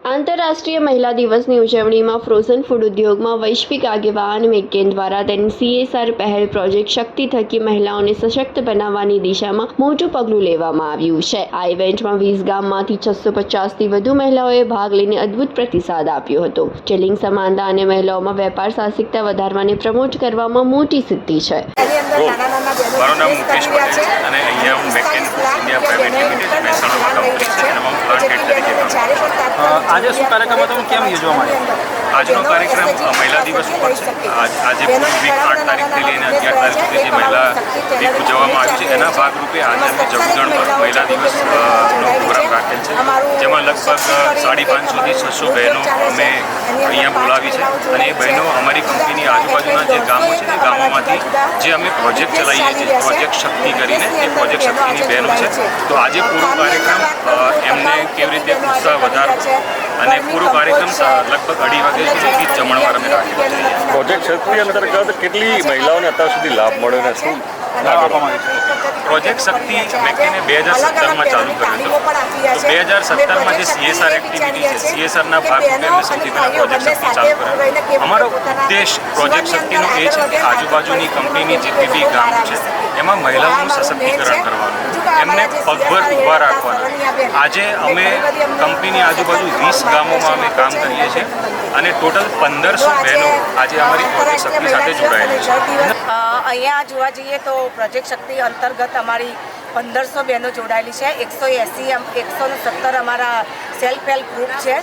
આંતરરાષ્ટ્રીય મહિલા દિવસની ઉજવણીમાં ફ્રોઝન ફૂડ ઉદ્યોગમાં વૈશ્વિક આગેવાન મેકકેન દ્વારા તેની CSR પહેલ પ્રોજેક્ટ શક્તિ થકી મહિલાઓને સશક્ત બનાવવાની દિશામાં મોટું પગલું લેવામાં આવ્યું છે। આ ઇવેન્ટમાં 20 ગામમાંથી 650થી વધુ મહિલાઓએ ભાગ લઈને અદ્ભુત પ્રતિસાદ આપ્યો હતો, જે લિંગ સમાનતા અને મહિલાઓમાં વેપાર સાહસિકતા વધારવાને પ્રમોટ કરવામાં મોટી સિદ્ધિ છે। મારું નામ મુકેશ પટેલ છે અને અહીંયા હું મેકકેન ઇન્ડિયા પ્રાઇવેટ લિમિટેડ મહેસાણામાં કંપની છે એમાં હું પ્લાન્ટ હેડ તરીકે કામ કરું। આજે શું કાર્યક્રમ હતો, કેમ યોજવામાં આવ્યો? આજનો કાર્યક્રમ મહિલા દિવસ ઉપર છે। આજે પૂરી વીક 8 તારીખથી લઈને 11 તારીખ સુધી જે મહિલા વીક ઉજવવામાં આવ્યું છે એના ભાગરૂપે આજે અમે જગુદણ પર મહિલા દિવસનો પ્રોગ્રામ રાખેલ છે, જેમાં લગભગ 550થી 600 બહેનો અમે અહીંયા બોલાવી છે અને એ બહેનો અમારી કંપનીની આજુબાજુના જે ગામો છે એ ગામોમાંથી જે અમે પ્રોજેક્ટ ચલાવીએ છીએ, પ્રોજેક્ટ શક્તિ કરીને એ પ્રોજેક્ટ શક્તિની બહેનો છે। તો આજે પૂરો કાર્યક્રમ એમને કેવી રીતે ઉત્સાહ વધારો અને પૂરો કાર્યક્રમ લગભગ 2:30 વાગ્યા સુધી ગીત જમણવાર અમે રાખેલો છે। પ્રોજેક્ટ શક્તિ અંતર્ગત કેટલી મહિલાઓને અત્યાર સુધી લાભ મળ્યો અને શું લાભ આપવામાં આવ્યો છે? પ્રોજેક્ટ શક્તિ મેકકેને 2017માં ચાલુ કર્યો હતો। તો 2017માં જે CSR એક્ટિવિટી છે, CSRના ભાગરૂપે અમે સૌથી પહેલાં પ્રોજેક્ટ શક્તિ ચાલુ કર્યો। અમારો ઉદ્દેશ પ્રોજેક્ટ શક્તિનો એ છે કે આજુબાજુની કંપનીની જેટલી બી ગામ છે એમાં મહિલાઓનું સશક્તિકરણ કરવાનું, એમને પગભર ઊભા રાખવાના। આજે અમે કંપનીની આજુબાજુ 20 ગામોમાં અમે કામ કરીએ છીએ અને ટોટલ 1500 બહેનો આજે અમારી પ્રોજેક્ટ શક્તિ સાથે જોડાયેલી છે। અહીંયા જોવા જઈએ તો પ્રોજેક્ટ શક્તિ અંતર્ગત અમારી 1500 બહેનો જોડાયેલી છે। 170 અમારા સેલ્ફ હેલ્પ ગ્રુપ છે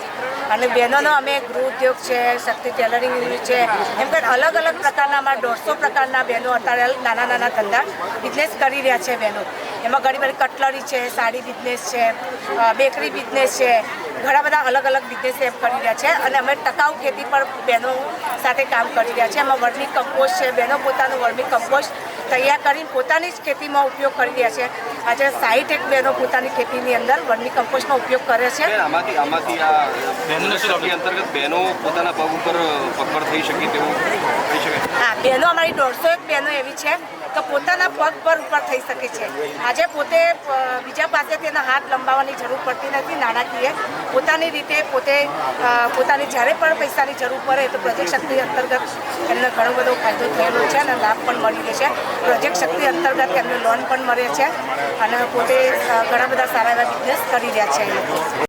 અને બહેનોનો અમે ગૃહ ઉદ્યોગ છે, શક્તિ ટેલરિંગ યુનિટ છે, એમ કે અલગ અલગ પ્રકારના અમારા 150 પ્રકારના બહેનો અત્યારે નાના નાના ધંધા બિઝનેસ કરી રહ્યા છે બહેનો। એમાં ઘણી બધી કટલરી છે, સાડી બિઝનેસ છે, બેકરી બિઝનેસ છે, ઘણા બધા અલગ અલગ બિઝનેસ એમ કરી રહ્યા છે અને અમે ટકાઉ ખેતી પર બહેનો સાથે કામ કરી રહ્યા છે। એમાં વર્મી કમ્પોસ્ટ છે, બહેનો પોતાનું વર્મી કમ્પોસ્ટ તૈયાર કરીને પોતાની જ ખેતીમાં ઉપયોગ કરી રહ્યા છે। આજે 60 બહેનો પોતાની ખેતીની અંદર વર્મી કમ્પોસ્ટનો ઉપયોગ કરે છે। આમાંથી આ બહેનો શક્તિ અંતર્ગત બહેનો પોતાના પગ ઉપર પગભર થઈ શકે તેવું થઈ શકે? હા, બહેનો અમારી 150 બહેનો એવી છે તો પોતાના પગ પર ઉપર થઈ શકે છે। આજે પોતે બીજા પાસેથી એના હાથ લંબાવવાની જરૂર પડતી નથી। નાણાકીય પોતાની રીતે પોતાની જ્યારે પણ પૈસાની જરૂર પડે તો પ્રોજેક્ટ શક્તિ અંતર્ગત એમને ઘણો બધો ફાયદો થયેલો છે અને લાભ પણ મળી રહે છે। પ્રોજેક્ટ શક્તિ અંતર્ગત એમને લોન પણ મળે છે અને પોતે ઘણા બધા સારા એવા બિઝનેસ કરી રહ્યા છે।